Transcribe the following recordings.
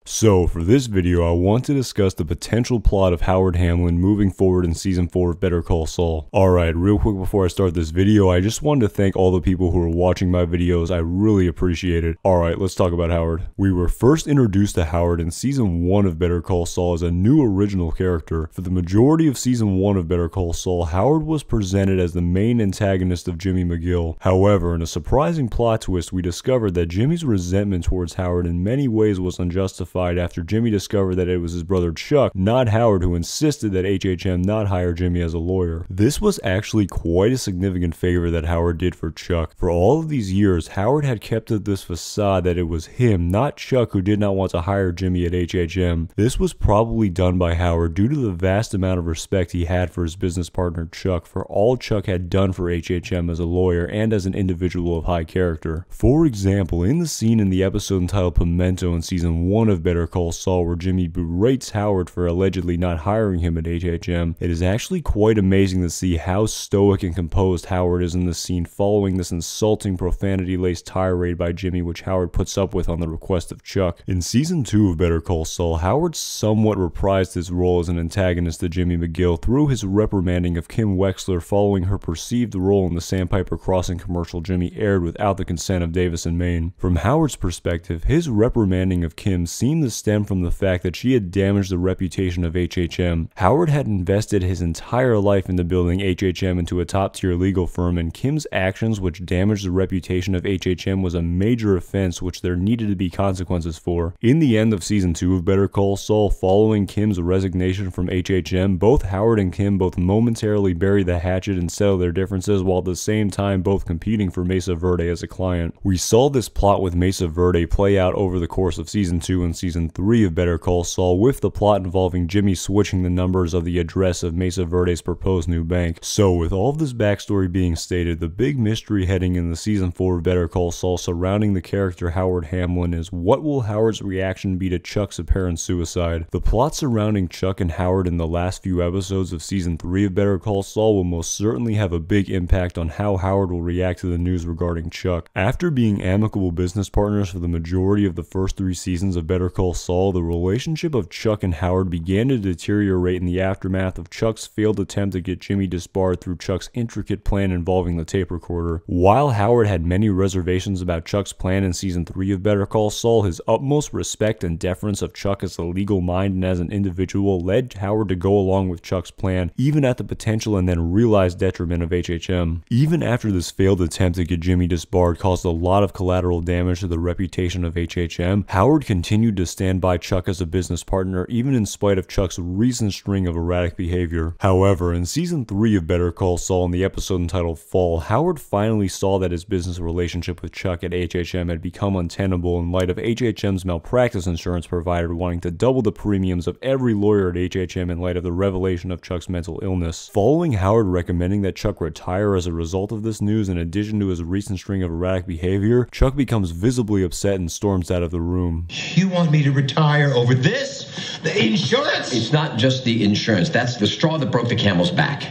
So, for this video, I want to discuss the potential plot of Howard Hamlin moving forward in Season 4 of Better Call Saul. Alright, real quick before I start this video, I just wanted to thank all the people who are watching my videos. I really appreciate it. Alright, let's talk about Howard. We were first introduced to Howard in Season 1 of Better Call Saul as a new original character. For the majority of Season 1 of Better Call Saul, Howard was presented as the main antagonist of Jimmy McGill. However, in a surprising plot twist, we discovered that Jimmy's resentment towards Howard in many ways was unjustified after Jimmy discovered that it was his brother Chuck, not Howard, who insisted that HHM not hire Jimmy as a lawyer. This was actually quite a significant favor that Howard did for Chuck. For all of these years, Howard had kept up this facade that it was him, not Chuck, who did not want to hire Jimmy at HHM. This was probably done by Howard due to the vast amount of respect he had for his business partner Chuck for all Chuck had done for HHM as a lawyer and as an individual of high character. For example, in the scene in the episode entitled Pimento in Season 1 of Better Call Saul, where Jimmy berates Howard for allegedly not hiring him at HHM, it is actually quite amazing to see how stoic and composed Howard is in the scene following this insulting, profanity-laced tirade by Jimmy, which Howard puts up with on the request of Chuck. In Season 2 of Better Call Saul, Howard somewhat reprised his role as an antagonist to Jimmy McGill through his reprimanding of Kim Wexler following her perceived role in the Sandpiper Crossing commercial Jimmy aired without the consent of Davis and Maine. From Howard's perspective, his reprimanding of Kim seemed to stem from the fact that she had damaged the reputation of HHM. Howard had invested his entire life into building HHM into a top-tier legal firm, and Kim's actions, which damaged the reputation of HHM, was a major offense which there needed to be consequences for. In the end of Season 2 of Better Call Saul, following Kim's resignation from HHM, both Howard and Kim both momentarily bury the hatchet and settle their differences, while at the same time both competing for Mesa Verde as a client. We saw this plot with Mesa Verde play out over the course of Season 2 and Season 3 of Better Call Saul, with the plot involving Jimmy switching the numbers of the address of Mesa Verde's proposed new bank. So with all of this backstory being stated, the big mystery heading in the Season 4 of Better Call Saul surrounding the character Howard Hamlin is, what will Howard's reaction be to Chuck's apparent suicide? The plot surrounding Chuck and Howard in the last few episodes of Season 3 of Better Call Saul will most certainly have a big impact on how Howard will react to the news regarding Chuck. After being amicable business partners for the majority of the first 3 seasons of Better Call Saul, the relationship of Chuck and Howard began to deteriorate in the aftermath of Chuck's failed attempt to get Jimmy disbarred through Chuck's intricate plan involving the tape recorder. While Howard had many reservations about Chuck's plan in Season 3 of Better Call Saul, his utmost respect and deference of Chuck as a legal mind and as an individual led Howard to go along with Chuck's plan, even at the potential and then realized detriment of HHM. Even after this failed attempt to get Jimmy disbarred caused a lot of collateral damage to the reputation of HHM, Howard continued to stand by Chuck as a business partner, even in spite of Chuck's recent string of erratic behavior. However, in Season 3 of Better Call Saul, in the episode entitled Fall, Howard finally saw that his business relationship with Chuck at HHM had become untenable in light of HHM's malpractice insurance provider wanting to double the premiums of every lawyer at HHM in light of the revelation of Chuck's mental illness. Following Howard recommending that Chuck retire as a result of this news, in addition to his recent string of erratic behavior, Chuck becomes visibly upset and storms out of the room. You want me to retire over this? The insurance? It's not just the insurance. That's the straw that broke the camel's back.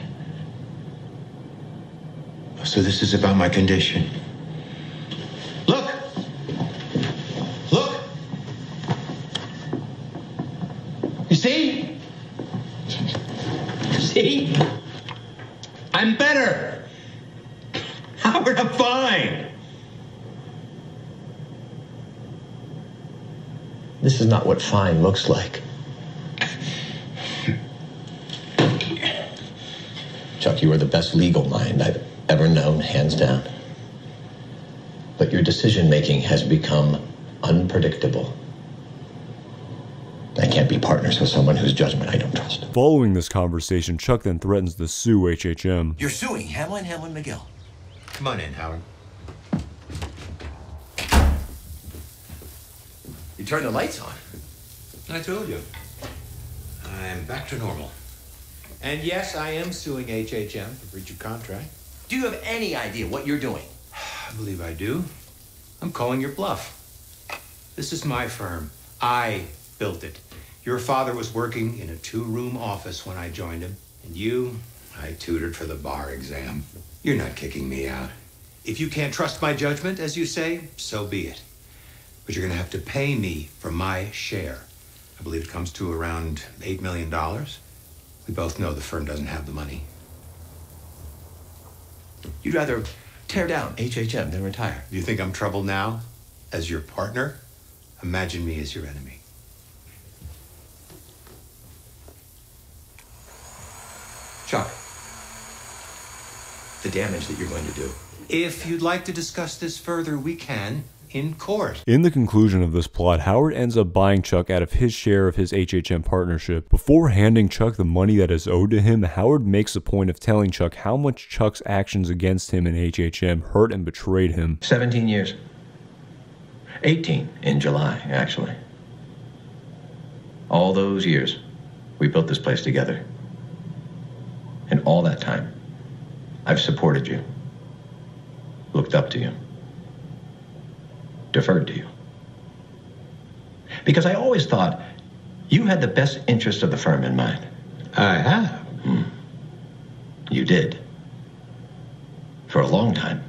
So this is about my condition. Look! Look! You see? See? I'm better. Howard, I'm fine. This is not what fine looks like. Chuck, you are the best legal mind I've ever known, hands down. But your decision-making has become unpredictable. I can't be partners with someone whose judgment I don't trust. Following this conversation, Chuck then threatens to sue HHM. You're suing Hamlin McGill. Come on in, Howard. You turned the lights on. I told you. I'm back to normal. And yes, I am suing HHM for breach of contract. Do you have any idea what you're doing? I believe I do. I'm calling your bluff. This is my firm. I built it. Your father was working in a 2-room office when I joined him. And you, I tutored for the bar exam. You're not kicking me out. If you can't trust my judgment, as you say, so be it. but you're going to have to pay me for my share. I believe it comes to around $8 million. We both know the firm doesn't have the money. You'd rather tear down HHM than retire. Do you think I'm troubled now as your partner? Imagine me as your enemy. Chuck, the damage that you're going to do. If you'd like to discuss this further, we can in court. In the conclusion of this plot, Howard ends up buying Chuck out of his share of his HHM partnership. Before handing Chuck the money that is owed to him, Howard makes a point of telling Chuck how much Chuck's actions against him in HHM hurt and betrayed him. 17 years. 18 in July, actually. All those years, we built this place together. And all that time, I've supported you, looked up to you, deferred to you. Because I always thought you had the best interest of the firm in mind. I have. You did. For a long time.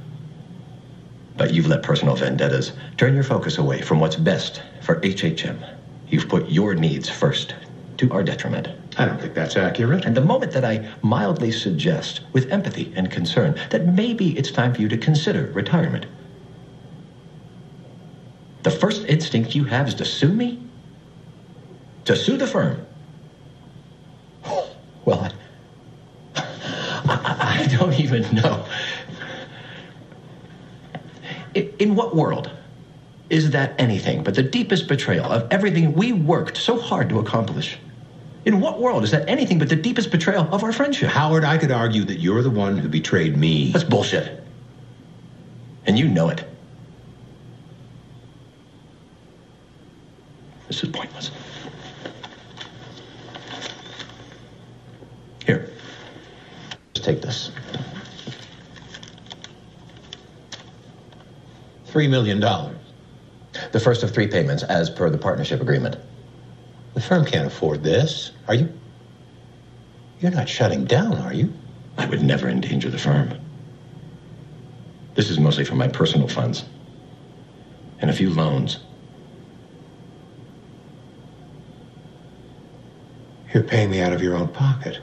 But you've let personal vendettas turn your focus away from what's best for HHM. You've put your needs first, to our detriment. I don't think that's accurate. And the moment that I mildly suggest, with empathy and concern, that maybe it's time for you to consider retirement, the first instinct you have is to sue me? To sue the firm? Well, I don't even know. In what world is that anything but the deepest betrayal of everything we worked so hard to accomplish? In what world is that anything but the deepest betrayal of our friendship? Howard, I could argue that you're the one who betrayed me. That's bullshit. And you know it. This is pointless. Here. Just take this. $3 million. The first of 3 payments, as per the partnership agreement. The firm can't afford this. Are you? You're not shutting down, are you? I would never endanger the firm. This is mostly for my personal funds. And a few loans. You're paying me out of your own pocket.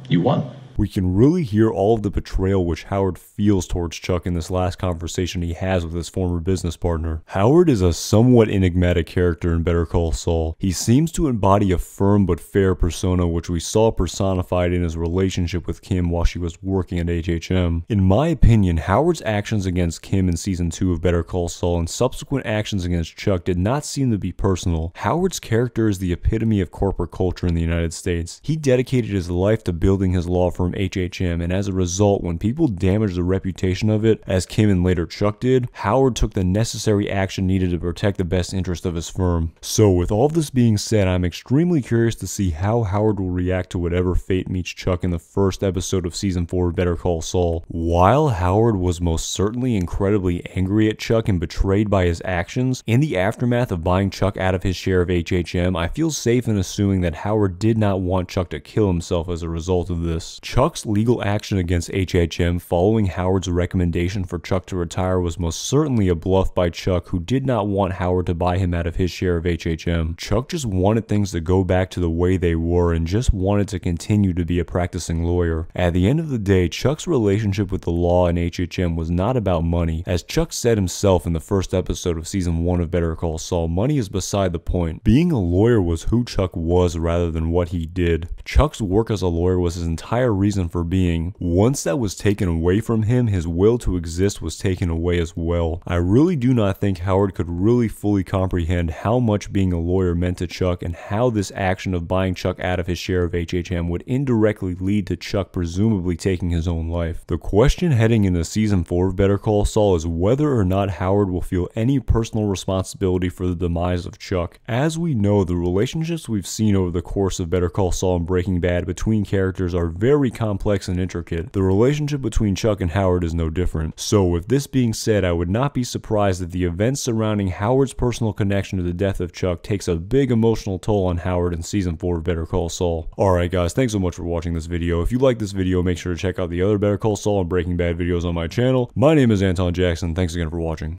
You won. We can really hear all of the betrayal which Howard feels towards Chuck in this last conversation he has with his former business partner. Howard is a somewhat enigmatic character in Better Call Saul. He seems to embody a firm but fair persona which we saw personified in his relationship with Kim while she was working at HHM. In my opinion, Howard's actions against Kim in season 2 of Better Call Saul and subsequent actions against Chuck did not seem to be personal. Howard's character is the epitome of corporate culture in the United States. He dedicated his life to building his law firm HHM, and as a result, when people damaged the reputation of it, as Kim and later Chuck did, Howard took the necessary action needed to protect the best interest of his firm. So with all this being said, I'm extremely curious to see how Howard will react to whatever fate meets Chuck in the first episode of season 4 of Better Call Saul. While Howard was most certainly incredibly angry at Chuck and betrayed by his actions, in the aftermath of buying Chuck out of his share of HHM, I feel safe in assuming that Howard did not want Chuck to kill himself as a result of this. Chuck's legal action against HHM following Howard's recommendation for Chuck to retire was most certainly a bluff by Chuck, who did not want Howard to buy him out of his share of HHM. Chuck just wanted things to go back to the way they were and just wanted to continue to be a practicing lawyer. At the end of the day, Chuck's relationship with the law and HHM was not about money. As Chuck said himself in the first episode of season 1 of Better Call Saul, money is beside the point. Being a lawyer was who Chuck was rather than what he did. Chuck's work as a lawyer was his entire reason for being. Once that was taken away from him, his will to exist was taken away as well. I really do not think Howard could really fully comprehend how much being a lawyer meant to Chuck and how this action of buying Chuck out of his share of HHM would indirectly lead to Chuck presumably taking his own life. The question heading into season 4 of Better Call Saul is whether or not Howard will feel any personal responsibility for the demise of Chuck. As we know, the relationships we've seen over the course of Better Call Saul and Breaking Bad between characters are very complex and intricate. The relationship between Chuck and Howard is no different. So with this being said, I would not be surprised if the events surrounding Howard's personal connection to the death of Chuck takes a big emotional toll on Howard in season 4 of Better Call Saul. Alright guys, thanks so much for watching this video. If you like this video, make sure to check out the other Better Call Saul and Breaking Bad videos on my channel. My name is Anton Jackson. Thanks again for watching.